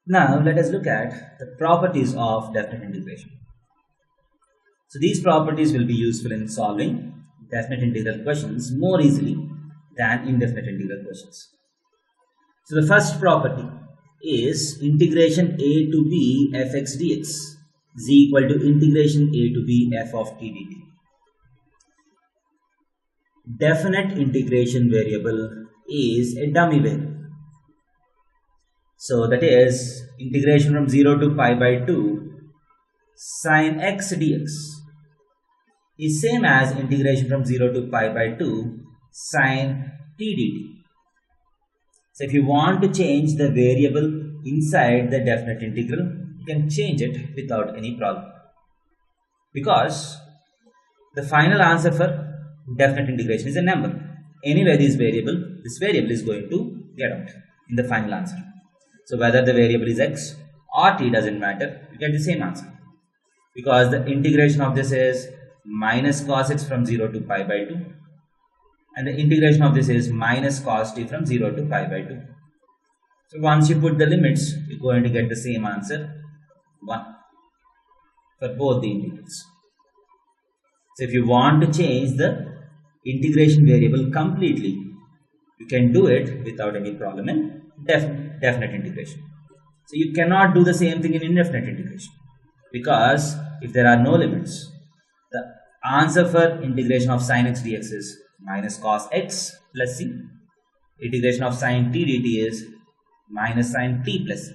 Now let us look at the properties of definite integration. So these properties will be useful in solving definite integral questions more easily than indefinite integral questions. So the first property is integration a to b fx dx is equal to integration a to b f of t dt. Definite integration variable is a dummy variable. So that is integration from 0 to pi by 2 sin x dx is same as integration from 0 to pi by 2 sin t dt. So if you want to change the variable inside the definite integral, you can change it without any problem, because the final answer for definite integration is a number. Anyway, this variable is going to get out in the final answer. So whether the variable is x or t doesn't matter, you get the same answer, because the integration of this is minus cos x from 0 to pi by 2, and the integration of this is minus cos t from 0 to pi by 2. So once you put the limits, you're going to get the same answer, 1, for both the integrals. So if you want to change the integration variable completely, you can do it without any problem in definite integration. So you cannot do the same thing in indefinite integration, because if there are no limits, the answer for integration of sin x dx is minus cos x plus c. Integration of sin t dt is minus sin t plus c.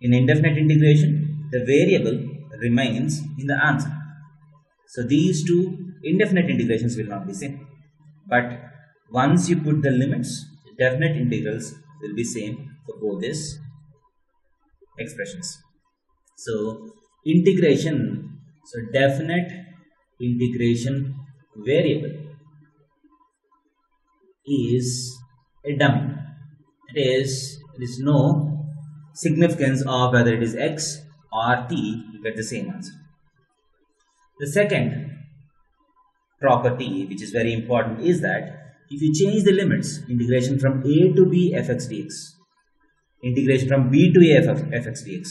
In indefinite integration, the variable remains in the answer. So these two indefinite integrations will not be same. But once you put the limits, definite integrals will be same for both these expressions. So integration, so definite integration variable is a dummy. There is no significance of whether it is x or t, you get the same answer. The second property, which is very important, is that if you change the limits, integration from a to b fx dx, integration from b to a fx dx,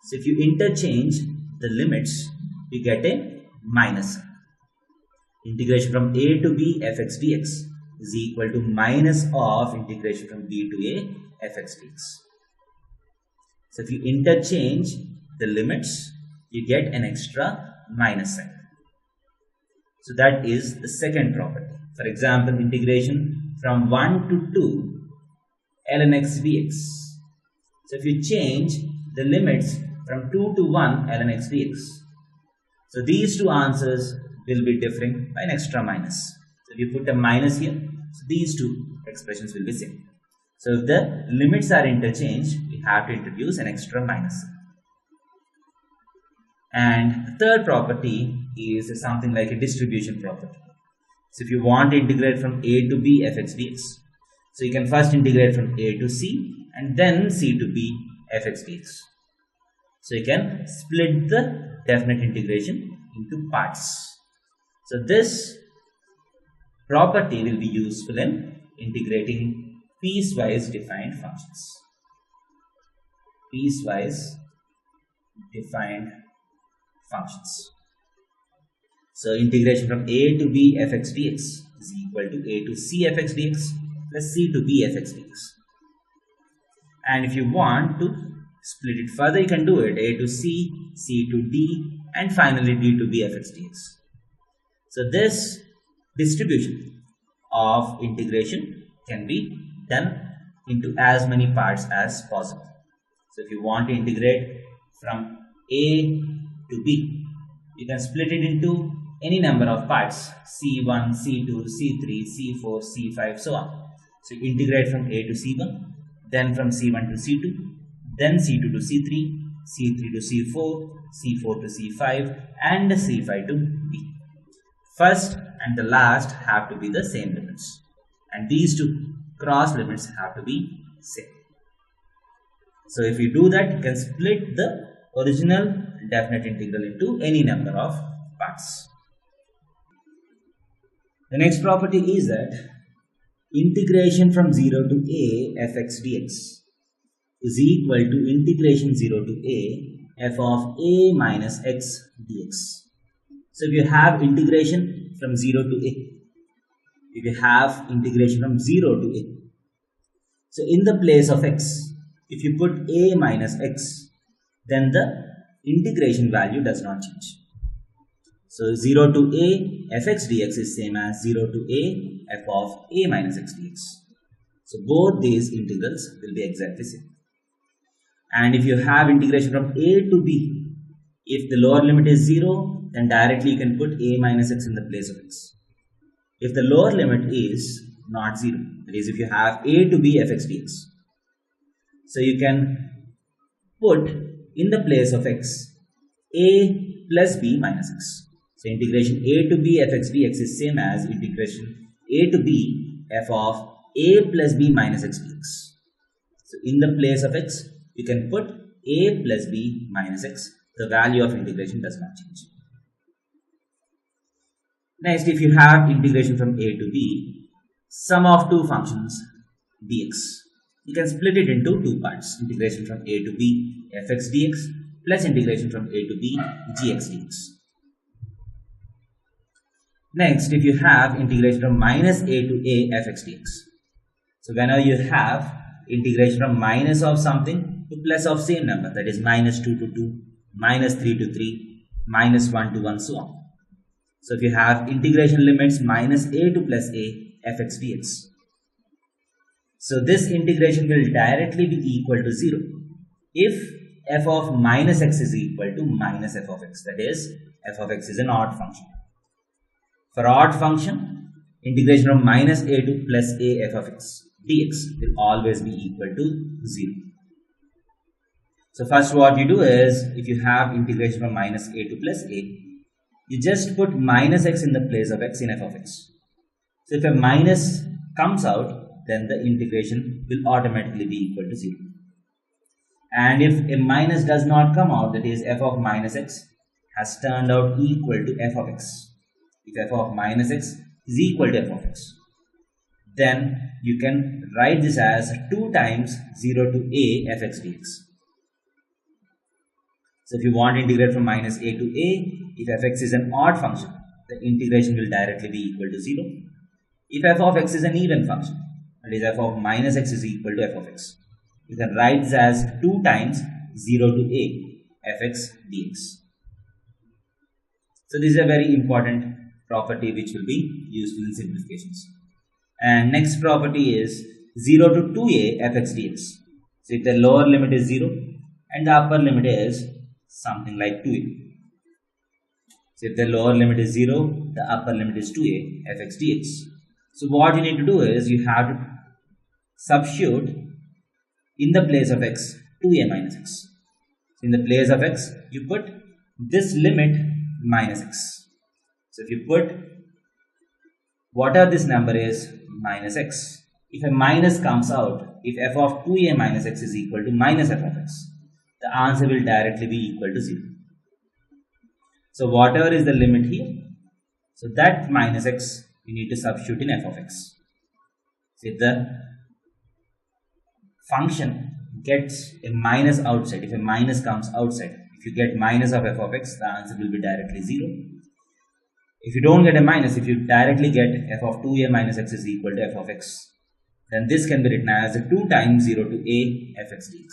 so if you interchange the limits, you get a minus. Integration from a to b fx dx is equal to minus of integration from b to a fx dx. So if you interchange the limits, you get an extra minus sign. So that is the second property. For example, integration from 1 to 2 ln x dx. So if you change the limits from 2 to 1 ln x dx, so these two answers will be differing by an extra minus. So if you put a minus here, so these two expressions will be same. So if the limits are interchanged, we have to introduce an extra minus. And the third property is something like a distribution property. So if you want to integrate from a to b fx dx, so you can first integrate from a to c and then c to b fx dx. So you can split the definite integration into parts. So this property will be useful in integrating piecewise defined functions. Piecewise defined functions. So integration from a to b fx dx is equal to a to c fx dx plus c to b fx dx. And if you want to split it further, you can do it, a to c, c to d, and finally d to b fx dx. So this distribution of integration can be done into as many parts as possible. So if you want to integrate from a to b, you can split it into any number of parts, c1, c2, c3, c4, c5, so on. So you integrate from a to c1, then from c1 to c2, then c2 to c3, c3 to c4, c4 to c5, and c5 to d. First and the last have to be the same limits, and these two cross limits have to be same. So if you do that, you can split the original definite integral into any number of parts. The next property is that integration from 0 to a fx dx is equal to integration 0 to a f of a minus x dx. So if you have integration from 0 to a, if you have integration from 0 to a, so in the place of x, if you put a minus x, then the integration value does not change. So 0 to a fx dx is same as 0 to a f of a minus x dx. So both these integrals will be exactly same. And if you have integration from a to b, if the lower limit is 0, then directly you can put a minus x in the place of x. If the lower limit is not 0, that is if you have a to b fx dx, so you can put in the place of x a plus b minus x. So integration a to b fx dx is same as integration a to b f of a plus b minus x dx. So in the place of x, you can put a plus b minus x. The value of integration does not change. Next, if you have integration from a to b, sum of two functions dx, you can split it into two parts. Integration from a to b fx dx plus integration from a to b gx dx. Next, if you have integration from minus a to a fx dx, so whenever you have integration from minus of something to plus of same number, that is minus 2 to 2, minus 3 to 3, minus 1 to 1, so on. So if you have integration limits minus a to plus a fx dx, so this integration will directly be equal to 0 if f of minus x is equal to minus f of x, that is f of x is an odd function. For odd function, integration from minus a to plus a f of x dx will always be equal to 0. So first what you do is, if you have integration from minus a to plus a, you just put minus x in the place of x in f of x. So if a minus comes out, then the integration will automatically be equal to 0. And if a minus does not come out, that is f of minus x has turned out equal to f of x. If f of minus x is equal to f of x, then you can write this as 2 times 0 to a fx dx. So if you want to integrate from minus a to a, if fx is an odd function, the integration will directly be equal to 0. If f of x is an even function, that is f of minus x is equal to f of x, you can write this as 2 times 0 to a fx dx. So this is a very important property which will be useful in simplifications. And next property is 0 to 2a fx dx. So if the lower limit is 0 and the upper limit is something like 2a. So if the lower limit is 0, the upper limit is 2a fx dx. So what you need to do is, you have to substitute in the place of x 2a minus x. In the place of x, you put this limit minus x. So if you put whatever this number is minus x, if a minus comes out, if f of 2a minus x is equal to minus f of x, the answer will directly be equal to 0. So whatever is the limit here, so that minus x you need to substitute in f of x. So if the function gets a minus outside, if a minus comes outside, if you get minus of f of x, the answer will be directly 0. If you don't get a minus, if you directly get f of 2a minus x is equal to f of x, then this can be written as 2 times 0 to a fx dx.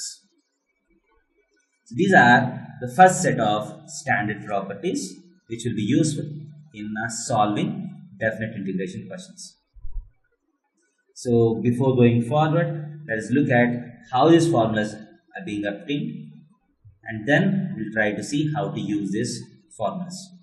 So these are the first set of standard properties which will be useful in solving definite integration questions. So before going forward, let us look at how these formulas are being obtained, and then we'll try to see how to use these formulas.